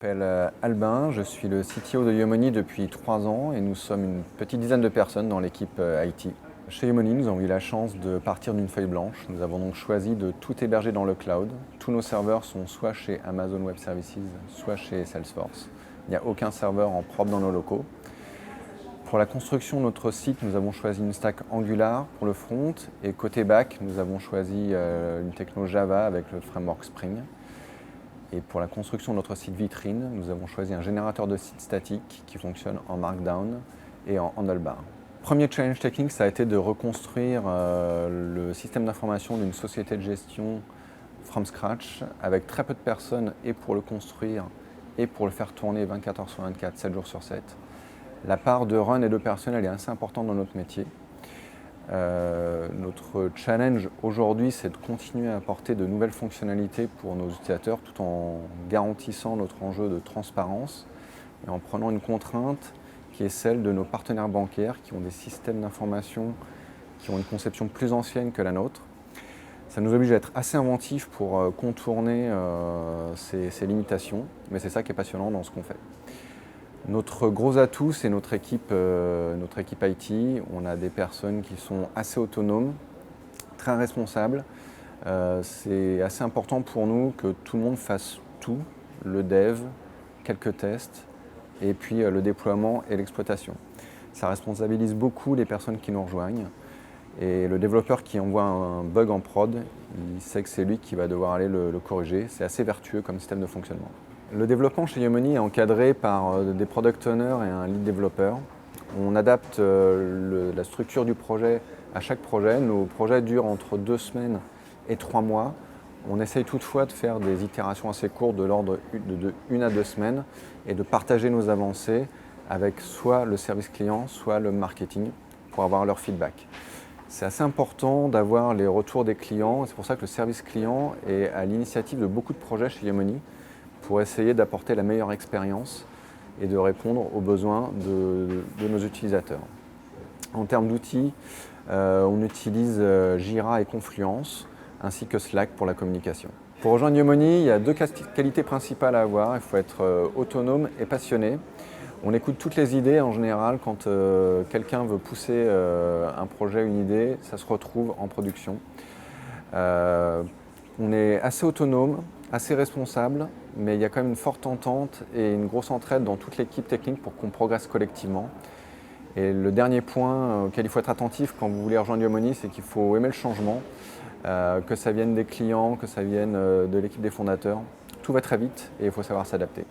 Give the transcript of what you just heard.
Je m'appelle Albin, je suis le CTO de Yomoni depuis 3 ans et nous sommes une petite dizaine de personnes dans l'équipe IT. Chez Yomoni, nous avons eu la chance de partir d'une feuille blanche. Nous avons donc choisi de tout héberger dans le cloud. Tous nos serveurs sont soit chez Amazon Web Services, soit chez Salesforce. Il n'y a aucun serveur en propre dans nos locaux. Pour la construction de notre site, nous avons choisi une stack Angular pour le front et côté back, nous avons choisi une techno Java avec le framework Spring. Et pour la construction de notre site vitrine, nous avons choisi un générateur de site statique qui fonctionne en Markdown et en handlebar. Premier challenge technique, ça a été de reconstruire le système d'information d'une société de gestion from scratch avec très peu de personnes et pour le construire et pour le faire tourner 24 heures sur 24, 7 jours sur 7. La part de run et de personnel est assez importante dans notre métier. Notre challenge aujourd'hui, c'est de continuer à apporter de nouvelles fonctionnalités pour nos utilisateurs tout en garantissant notre enjeu de transparence et en prenant une contrainte qui est celle de nos partenaires bancaires qui ont des systèmes d'information qui ont une conception plus ancienne que la nôtre. Ça nous oblige à être assez inventifs pour contourner ces limitations, mais c'est ça qui est passionnant dans ce qu'on fait. Notre gros atout, c'est notre équipe IT. On a des personnes qui sont assez autonomes, très responsables. C'est assez important pour nous que tout le monde fasse tout, le dev, quelques tests, et puis le déploiement et l'exploitation. Ça responsabilise beaucoup les personnes qui nous rejoignent. Et le développeur qui envoie un bug en prod, il sait que c'est lui qui va devoir aller le corriger. C'est assez vertueux comme système de fonctionnement. Le développement chez Yomoni est encadré par des product owners et un lead développeur. On adapte la structure du projet à chaque projet. Nos projets durent entre 2 semaines et 3 mois. On essaye toutefois de faire des itérations assez courtes de l'ordre de 1 à 2 semaines et de partager nos avancées avec soit le service client, soit le marketing pour avoir leur feedback. C'est assez important d'avoir les retours des clients. C'est pour ça que le service client est à l'initiative de beaucoup de projets chez Yomoni pour essayer d'apporter la meilleure expérience et de répondre aux besoins de nos utilisateurs. En termes d'outils, on utilise Jira et Confluence, ainsi que Slack pour la communication. Pour rejoindre Yomoni, il y a 2 qualités principales à avoir. Il faut être autonome et passionné. On écoute toutes les idées en général quand quelqu'un veut pousser un projet, une idée, ça se retrouve en production. On est assez autonome, assez responsable, mais il y a quand même une forte entente et une grosse entraide dans toute l'équipe technique pour qu'on progresse collectivement. Et le dernier point auquel il faut être attentif quand vous voulez rejoindre Yomoni, c'est qu'il faut aimer le changement, que ça vienne des clients, que ça vienne de l'équipe des fondateurs. Tout va très vite et il faut savoir s'adapter.